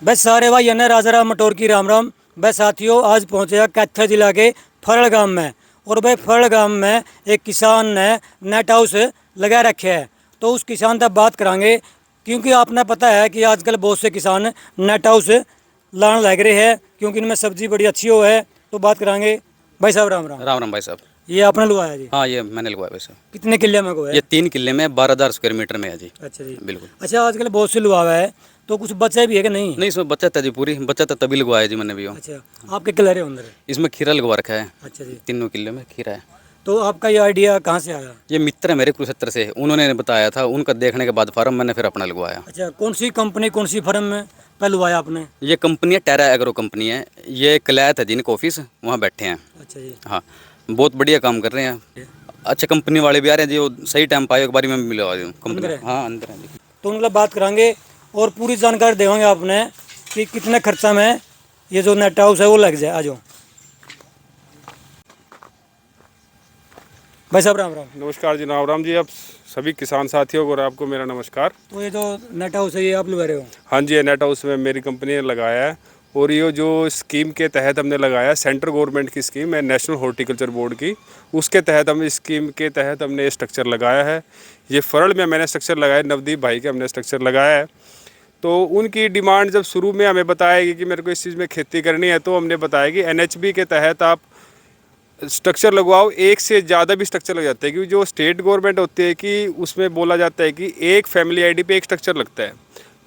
बस सारे भाई ने राजा राम मटोर की राम राम। बस साथियों, आज पहुँचे हैं कैथल जिला के फरल गांव में। और भाई फरल गांव में एक किसान ने नेट हाउस लगा रखे है, तो उस किसान तक बात करांगे। क्योंकि आपने पता है कि आजकल बहुत से किसान नेट हाउस लाने लग रहे हैं, क्योंकि इनमें सब्जी बड़ी अच्छी हो है। तो बात करांगे। भाई साहब राम राम। राम राम भाई साहब। ये आपने लगवाया जी? हाँ, ये मैंने लगवाया भाई साहब। कितने किले में को है? ये 3 किले में 12,000 स्क्वायर मीटर में है जी। अच्छा जी, बिल्कुल। अच्छा आजकल बहुत से लगवाया है, तो कुछ बच्चे भी है कि नहीं? नहीं, इसमें बचत है जी, पूरी बचत है, तभी लगवाया जी मैंने भी वो। अच्छा, आपके किले रहे अंदर? इसमें खीरा लगवा रखा है। अच्छा जी, तीनों किले में खीरा है। तो आपका ये आइडिया कहाँ से आया? ये मित्र है मेरे कुरुक्षेत्र से, उन्होंने बताया था, उनका देखने के बाद फार्म मैंने फिर अपना लगवाया। अच्छा, कौन सी कंपनी कौन सी फर्म में पहले लगवाया आपने? ये कंपनी है टेरा एग्रो कंपनी है। ये कलैत है जिनका ऑफिस, वहाँ बैठे हैं। अच्छा जी, हाँ, बहुत बढ़िया काम कर रहे हैं। अच्छा, कंपनी वाले भी आ रहे हैं जी, वो सही टाइम पाए, एक बार में मिलवा दूँ अंदर कंपनी। है? हाँ, अंदर है जी। तो उनका बात करांगे और पूरी जानकारी देंगे आपने कि कितने खर्चा में ये जो नेट हाउस है वो लग जाए। आ जाओ भाई साहब राम राम। नमस्कार जी, राम जी। आप सभी किसान साथियों को और आपको मेरा नमस्कार। तो ये जो नेट हाउस है ये आप लगा रहे हो? हाँ जी, ये नेट हाउस में मेरी कंपनी ने लगाया है। और ये जो स्कीम के तहत हमने लगाया, सेंट्रल गवर्नमेंट की स्कीम है, नेशनल हॉर्टिकल्चर बोर्ड की, उसके तहत हम इस स्कीम के तहत हमने स्ट्रक्चर लगाया है। ये फरल में मैंने स्ट्रक्चर लगाया, नवदीप भाई के हमने स्ट्रक्चर लगाया है। तो उनकी डिमांड जब शुरू में हमें बताएगी कि मेरे को इस चीज़ में खेती करनी है, तो हमने बताया कि NHB के तहत आप स्ट्रक्चर लगवाओ। एक से ज़्यादा भी स्ट्रक्चर लग जाते हैं, क्योंकि जो स्टेट गवर्नमेंट होती है कि उसमें बोला जाता है कि एक फैमिली आईडी पे एक स्ट्रक्चर लगता है।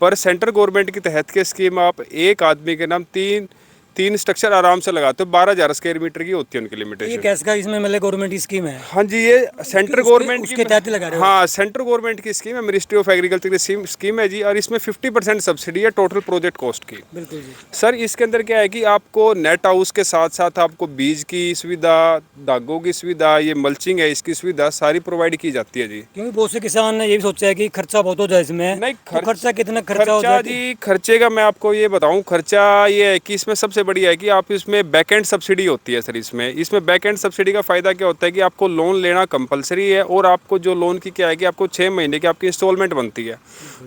पर सेंट्रल गवर्नमेंट के तहत के स्कीम आप एक आदमी के नाम तीन तीन स्ट्रक्चर आराम से लगाते हो। 12,000 स्क्वायर मीटर की होती है उनकी ये लिमिटेशन। कैसे का इसमें मतलब गवर्नमेंट की स्कीम है? हाँ जी, ये सेंट्रल गवर्नमेंट उसके तहत ही लगा रहे हो? हाँ, सेंट्रल गवर्नमेंट की स्कीम है, मिनिस्ट्री ऑफ एग्रीकल्चर की स्कीम है जी। और इसमें 50% सब्सिडी है टोटल प्रोजेक्ट कॉस्ट की। बिल्कुल जी। सर, इसके अंदर क्या है कि आपको नेट हाउस के साथ साथ आपको बीज की सुविधा, धागों की सुविधा, ये मल्चिंग है इसकी सुविधा सारी प्रोवाइड की जाती है जी। क्योंकि बहुत से किसान ने ये भी सोचा है कि खर्चा बहुत हो जाए इसमें। नहीं, तो खर्चा कितना खर्चा हो खर्चा जाए? जी, खर्चे का मैं आपको ये बताऊं। खर्चा ये है कि इसमें सबसे बढ़िया है कि आप इसमें बैक एंड सब्सिडी होती है सर। इसमें बैक एंड सब्सिडी का फ़ायदा क्या होता है कि आपको लोन लेना कंपलसरी है। और आपको जो लोन की क्या है कि आपको 6 महीने की आपकी इंस्टॉलमेंट बनती है।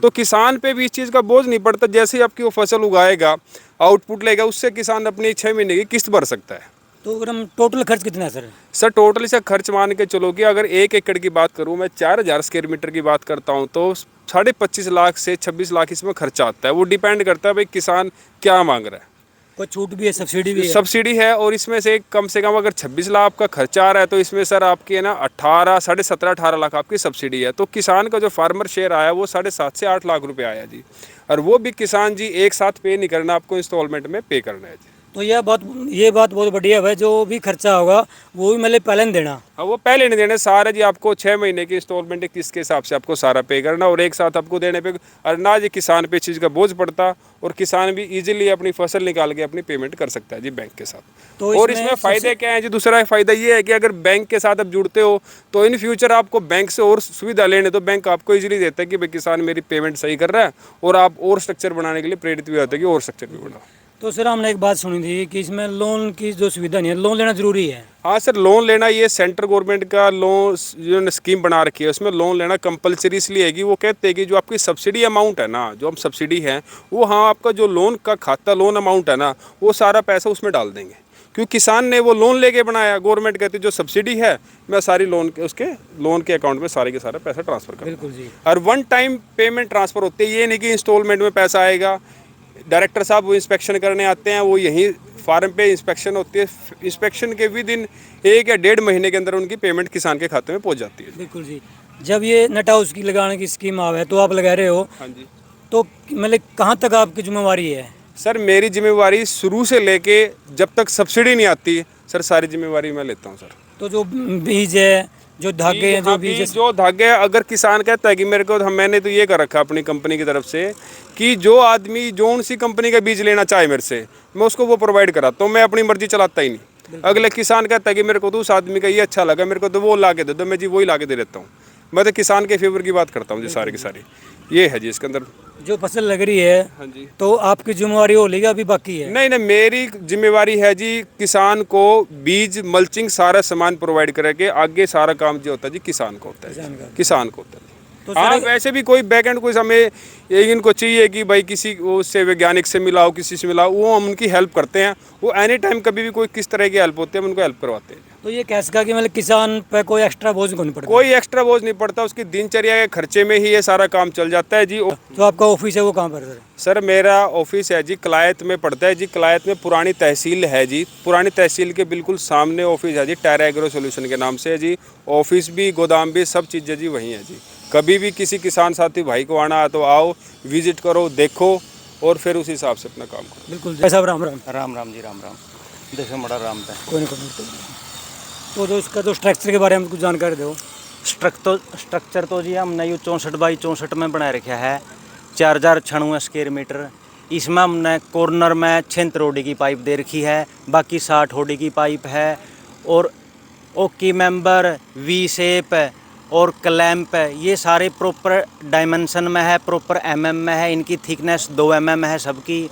तो किसान पे भी इस चीज़ का बोझ नहीं पड़ता। जैसे ही आपकी वो फसल उगाएगा, आउटपुट लेगा, उससे किसान अपनी 6 महीने की किस्त भर सकता है। तो अगर हम टोटल खर्च कितना है सर? सर, टोटल इसका खर्च मान के चलो कि अगर 1 एकड़ की बात करूं, मैं 4,000 स्क्वायर मीटर की बात करता हूं, तो 25.5 लाख से 26 लाख इसमें खर्चा आता है। वो डिपेंड करता है भाई किसान क्या मांग रहा है। कोई छूट भी है, सब्सिडी भी है? सब्सिडी है। और इसमें से कम अगर 26 लाख आपका खर्चा आ रहा है, तो इसमें सर आपकी है ना 17.5 लाख आपकी सब्सिडी है। तो किसान का जो फार्मर शेयर आया वो 7.5 से 8 लाख रुपए आया जी। और वो भी किसान जी एक साथ पे नहीं करना, आपको इंस्टॉलमेंट में पे करना है जी। तो ये बात बहुत बढ़िया है भाई। जो भी खर्चा होगा वो भी मतलब पहले नहीं देना? हाँ, वो पहले नहीं देने सारा जी। आपको 6 महीने की इंस्टॉलमेंट है, किसके हिसाब से आपको सारा पे करना और एक साथ आपको देने पे। और ना जी किसान पे चीज़ का बोझ पड़ता, और किसान भी इजीली अपनी फसल निकाल के अपनी पेमेंट कर सकता है जी बैंक के साथ। तो और इसमें फ़ायदे क्या है जी? दूसरा फ़ायदा ये है कि अगर बैंक के साथ आप जुड़ते हो, तो इन फ्यूचर आपको बैंक से और सुविधा लेने, तो बैंक आपको इजीली देता है कि भाई किसान मेरी पेमेंट सही कर रहा है। और आप और स्ट्रक्चर बनाने के लिए प्रेरित भी होते हैं कि और स्ट्रक्चर भी बनाओ। तो सर हमने एक बात सुनी थी कि इसमें लोन की जो सुविधा नहीं है, लोन लेना जरूरी है? हाँ सर, लोन लेना, ये सेंट्रल गवर्नमेंट का लोन जो स्कीम बना रखी है, उसमें लोन लेना कंपलसरी इसलिए है कि वो कहते हैं कि जो आपकी सब्सिडी अमाउंट है ना, जो हम सब्सिडी है वो, हाँ, आपका जो लोन का खाता, लोन अमाउंट है ना, वो सारा पैसा उसमें डाल देंगे। क्योंकि किसान ने वो लोन लेके बनाया, गवर्नमेंट कहती है जो सब्सिडी है मैं सारी लोन के अकाउंट में सारे के सारा पैसा ट्रांसफर कर। बिल्कुल जी। और वन टाइम पेमेंट ट्रांसफर होती है, ये नहीं कि इंस्टॉलमेंट में पैसा आएगा। डायरेक्टर साहब वो इंस्पेक्शन करने आते हैं, वो यहीं फार्म पे इंस्पेक्शन होती है। इंस्पेक्शन के विद इन 1 या 1.5 महीने के अंदर उनकी पेमेंट किसान के खाते में पहुंच जाती है। बिल्कुल जी। जब ये नेट हाउस की लगाने की स्कीम आवे तो आप लगा रहे हो, हाँ जी। तो मतलब कहाँ तक आपकी जिम्मेवारी है? सर, मेरी जिम्मेवारी शुरू से लेके जब तक सब्सिडी नहीं आती सर, सारी जिम्मेवारी मैं लेता हूँ सर। तो जो बीज है, जो धागे हैं, जो बीज जो धागे, अगर किसान कहता है कि मेरे को, मैंने तो ये कर रखा अपनी कंपनी की तरफ से कि जो आदमी जो सी कंपनी का बीज लेना चाहे मेरे से, मैं उसको वो प्रोवाइड कराता हूँ। मैं अपनी मर्जी चलाता ही नहीं। अगले किसान कहता है कि मेरे को तो उस आदमी का ये अच्छा लगा, मेरे को तो वो ला के दे दो, मैं जी वही ला के दे देता हूँ। मैं तो किसान के फेवर की बात करता हूँ जी, सारी की सारी। ये है जी इसके अंदर। जो फसल लग रही है, हाँ जी। तो आपकी जिम्मेवारी हो लेगी, अभी बाकी है? नहीं, मेरी जिम्मेवारी है जी किसान को बीज, मल्चिंग, सारा सामान प्रोवाइड करके, आगे सारा काम जो होता है जी किसान को होता है, किसान को होता है। तो हाँ, सर वैसे भी कोई बैकएंड कोई हमें एक इनको चाहिए कि भाई किसी उससे वैज्ञानिक से मिलाओ, किसी से मिलाओ, वो हम उनकी हेल्प करते हैं। वो एनी टाइम कभी भी कोई किस तरह की हेल्प होती है हम उनको हेल्प करवाते हैं। तो ये कैसे का कि मतलब किसान पे कोई एक्स्ट्रा बोझ नहीं पड़ता? कोई एक्स्ट्रा बोझ नहीं पड़ता, उसकी दिनचर्या के खर्चे में ही ये सारा काम चल जाता है जी। जो आपका ऑफिस है वो कहाँ पर है सर? सर मेरा ऑफिस है जी कलायत में पड़ता है जी। कलायत में पुरानी तहसील है जी। पुरानी तहसील के बिल्कुल सामने ऑफिस है जी। टायरा एग्रो सॉल्यूशन के नाम से है जी। ऑफिस भी, गोदाम भी, सब चीज़ें जी वहीं है जी। कभी भी किसी किसान साथी भाई को आना है तो आओ, विजिट करो, देखो और फिर उस हिसाब से अपना काम करो। बिल्कुल जय साहब, राम राम। राम राम जी, राम राम। देखो बड़ा राम पे कोई नहीं। तो जो इसका जो स्ट्रक्चर के बारे में कुछ जानकारी दो। स्ट्रक्चर तो जी हमने यू 64x64 में बना रखा है, 4096 स्क्वायर मीटर। इसमें हमने कॉर्नर में 6 रोडी की पाइप दे रखी है, बाकी 60 होडी की पाइप है। और ओकी मेंबर, वी शेप और क्लैंप, ये सारे प्रॉपर डायमेंशन में है, प्रॉपर एमएम में है। इनकी थिकनेस 2 mm है सबकी।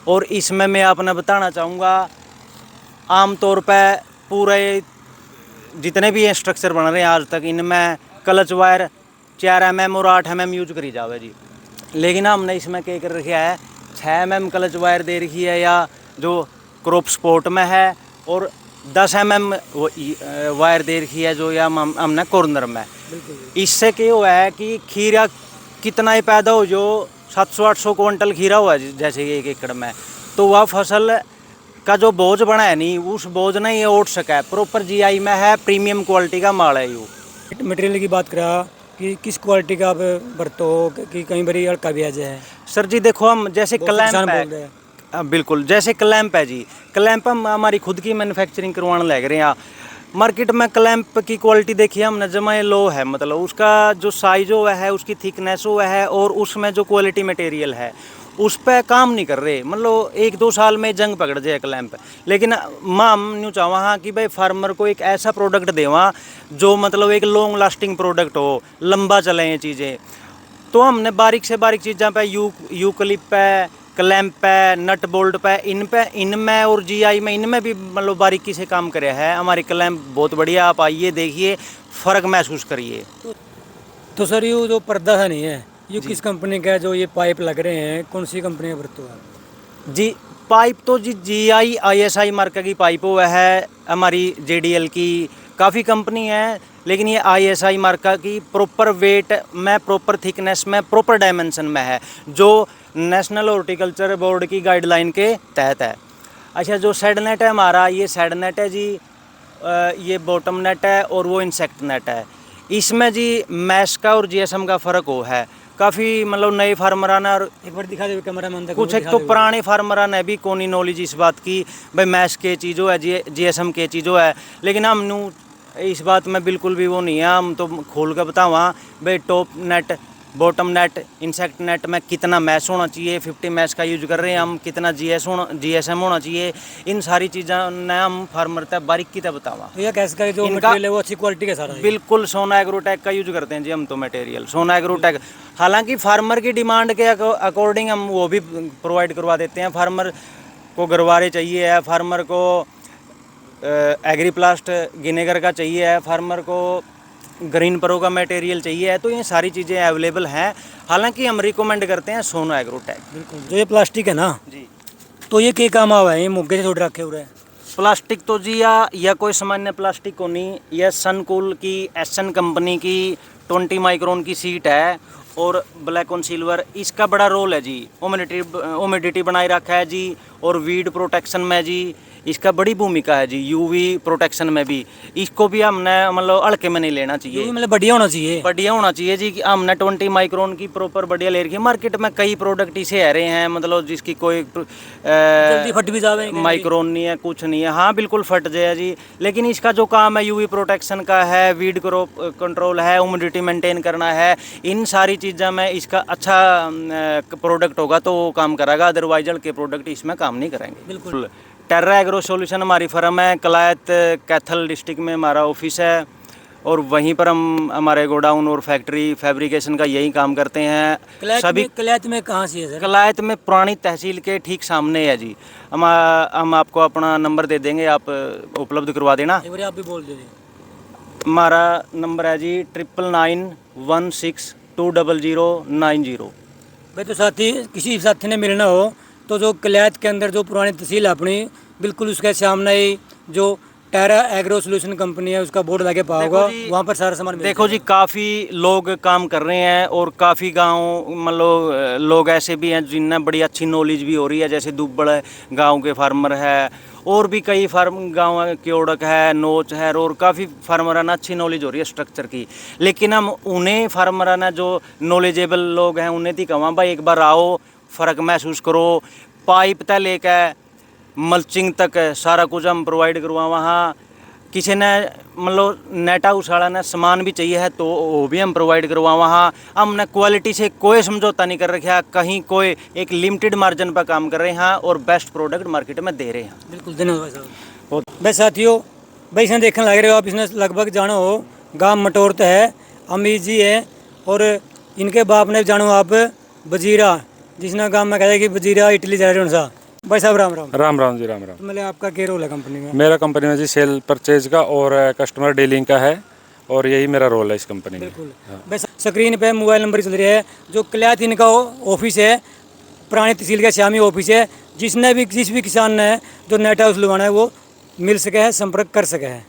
और इसमें मैं आपने बताना चाहूँगा, आमतौर पे पूरे जितने भी ये स्ट्रक्चर बन रहे हैं आज तक, इनमें क्लच वायर 4 mm और 8 mm यूज करी जावे जी। लेकिन हमने इसमें क्या कर रखा है, 6 mm क्लच वायर दे रखी है, या जो क्रॉप स्पोर्ट में है, और 10 mm वायर दे रखी है जो या हमने कॉर्नर में। इससे क्या हुआ है कि खीरा कितना ही पैदा हो, जो 700-800 क्विंटल खीरा हुआ है जैसे 1 एकड़ में, तो वह फसल का जो बोझ बना है नहीं, उस बोझ ने ये उठ सका है। प्रॉपर जीआई में है, प्रीमियम क्वालिटी का माल है यू। मटेरियल की बात करा कि किस क्वालिटी का आप बरतो हो कि कई बारी हल्का भी आ जाए? सर जी देखो, हम जैसे बहुत किसान क्लैंप बोल रहे है, हैं। बिल्कुल जैसे क्लैंप है जी। क्लैंप हम हमारी खुद की मैन्युफैक्चरिंग करवाने लग रहे हैं। मार्केट में क्लैंप की क्वालिटी देखिए हमने, जमा लो है, मतलब उसका जो साइज हुआ है, उसकी थिकनेस हुआ है, और उसमें जो क्वालिटी मटेरियल है उस पर काम नहीं कर रहे। मतलब 1-2 साल में जंग पकड़ जाए क्लैंप। लेकिन माँ हम यूँ चाहवा हाँ कि भाई फार्मर को एक ऐसा प्रोडक्ट देवा जो मतलब एक लॉन्ग लास्टिंग प्रोडक्ट हो, लंबा चले ये चीज़ें। तो हमने बारीक से बारीक चीज़ें पे यूकलिप पे, क्लैंप पे, नट बोल्ट पे, इनमें और जीआई में, इनमें भी मतलब बारीकी से काम करे है। हमारी क्लैंप बहुत बढ़िया, आप आइए देखिए, फ़र्क महसूस करिए। तो सर ये जो पर्दा है नहीं है, ये किस कंपनी का है? जो ये पाइप लग रहे हैं कौन सी कंपनी का बरतो है? जी पाइप तो जी जीआई ISI मार्का की पाइप हुआ है, हमारी JDL की काफ़ी कंपनी है, लेकिन ये ISI मार्का की प्रॉपर वेट में, प्रॉपर थिकनेस में, प्रॉपर डायमेंशन में है, जो नेशनल हॉर्टिकल्चर बोर्ड की गाइडलाइन के तहत है। अच्छा, जो सेड नेट है हमारा, ये सेड नेट है जी, ये बॉटम नेट है और वो इंसेक्ट नेट है। इसमें जी मैश का और GSM का फ़र्क हो है काफ़ी, मतलब नए फार्मरा ने, और एक बार दिखा दे कैमरा में, कुछ एक तो पुराने फार्मरा ने भी कोनी नॉलेज इस बात की भाई मैश के चीज़ों है, GSM के चीज़ों है। लेकिन हम नू इस बात में बिल्कुल भी वो नहीं है। हम तो खोल कर बतावा भाई top net, bottom net, insect net में कितना मैश होना चाहिए, 50 मैश का यूज कर रहे हैं हम, कितना GSM होना चाहिए, इन सारी चीज़ों ने हम फार्मर तक बारीकी तक बतावा। तो ये कैसे का जो इनका- मटेरियल है वो अच्छी क्वालिटी का सारा है? बिल्कुल सोना एग्रोटेक का यूज करते हैं जी हम तो मटेरियल, सोना एग्रोटेक। हालांकि फार्मर की डिमांड के अकॉर्डिंग हम वो भी प्रोवाइड करवा देते हैं। फार्मर को गरवारे चाहिए है, फार्मर को एग्रीप्लास्ट विनेगर का चाहिए है, फार्मर को ग्रीन प्रो का मटेरियल चाहिए है, तो ये सारी चीज़ें अवेलेबल हैं। हालांकि हम रिकमेंड करते हैं सोना एग्रोटेक। बिल्कुल। जो ये प्लास्टिक है ना, जी तो ये क्या काम आवा है? ये मुग्गे से छोड़ रखे हुए हैं। प्लास्टिक तो जी या कोई सामान्य प्लास्टिक को नहीं, यह सनकूल की SN कंपनी की 20 माइक्रोन की सीट है, और ब्लैक ऑन सिल्वर। इसका बड़ा रोल है जी, ह्यूमिडिटी बनाए रखा है जी, और वीड प्रोटेक्शन में जी इसका बड़ी भूमिका है जी, UV प्रोटेक्शन में भी। इसको भी हमने मतलब हल्के में नहीं लेना ये चाहिए, भी मतलब बढ़िया होना चाहिए। बढ़िया होना चाहिए जी। कि हमने 20 माइक्रोन की प्रॉपर बढ़िया ले रखी है। मार्केट में कई प्रोडक्ट इसे आ रहे हैं, मतलब जिसकी कोई जल्दी फट भी जावे माइक्रोन नहीं है, कुछ नहीं है। हाँ बिल्कुल फट जाए जी, लेकिन इसका जो काम है UV प्रोटेक्शन का है, वीड कंट्रोल है, ह्यूमिडिटी मेंटेन करना है, इन सारी चीज़ों में इसका अच्छा प्रोडक्ट होगा तो वो काम करेगा, अदरवाइज के प्रोडक्ट इसमें काम नहीं करेंगे। बिल्कुल। टेर्रा एग्रो सॉल्यूशन हमारी फर्म है, कलायत कैथल डिस्ट्रिक्ट में हमारा ऑफिस है, और वहीं पर हम हमारे गोडाउन और फैक्ट्री फैब्रिकेशन का यही काम करते हैं। सभी कलायत में कहाँ से है सर? कलायत में पुरानी तहसील के ठीक सामने है जी। हम आपको अपना नंबर दे देंगे, आप उपलब्ध करवा देना। एक बार आप भी बोल दीजिए। हमारा नंबर है जी 9991620090। भाई तो साथी किसी साथी ने मिलना हो तो जो कलैत के अंदर जो पुरानी तहसील है अपनी, बिल्कुल उसके सामने ही जो टेरा एग्रो सोल्यूशन कंपनी है उसका बोर्ड लगे पाओगा, देखो जी, वहाँ पर सारा सामान मिल देखो जी, काफ़ी लोग काम कर रहे हैं और काफ़ी गांव मतलब लोग ऐसे भी हैं जिनने बड़ी अच्छी नॉलेज भी हो रही है, जैसे दुब्बड़ गांव के फार्मर है और भी कई फार्म गांव क्योड़क है, नोच है और काफ़ी फार्मर ने अच्छी नॉलेज हो रही है स्ट्रक्चर की। लेकिन हम उन्हें फार्मर ने जो नॉलेजेबल लोग हैं उन्हें थी कहवा भाई एक बार आओ, फ़र्क महसूस करो, पाइप तक लेकर मल्चिंग तक सारा कुछ हम प्रोवाइड करवा। वहाँ किसी ने मतलब नेट हाउस वाला ने सामान भी चाहिए है तो वो भी हम प्रोवाइड करवा। वहाँ हमने क्वालिटी से कोई समझौता नहीं कर रखा, कहीं कोई एक लिमिटेड मार्जिन पर काम कर रहे हैं और बेस्ट प्रोडक्ट मार्केट में दे रहे हैं। बिल्कुल धन्यवाद भाई साहब। भाई साथियों, भाई इसने देखने लग रहे हो आप, इसने लगभग जानो हो गांव मटोरत है, अमीर जी है और इनके बाप ने जानो आप बजीरा, जिसने गांव में कहते कि बजीरा इटली जा रहे सा। भाई साहब राम राम। राम राम जी, राम राम। तो मतलब आपका क्या रोल है कंपनी में? मेरा कंपनी में जी सेल परचेज का और कस्टमर डीलिंग का है और यही मेरा रोल है इस कंपनी में। बिल्कुल। बस स्क्रीन पे मोबाइल नंबर चल रहा है, जो कलैत इनका ऑफिस है, पुरानी तहसील का श्यामी ऑफिस है। जिस भी किसान ने जो नेट हाउस लगवाना है वो मिल सके है, संपर्क कर सके है।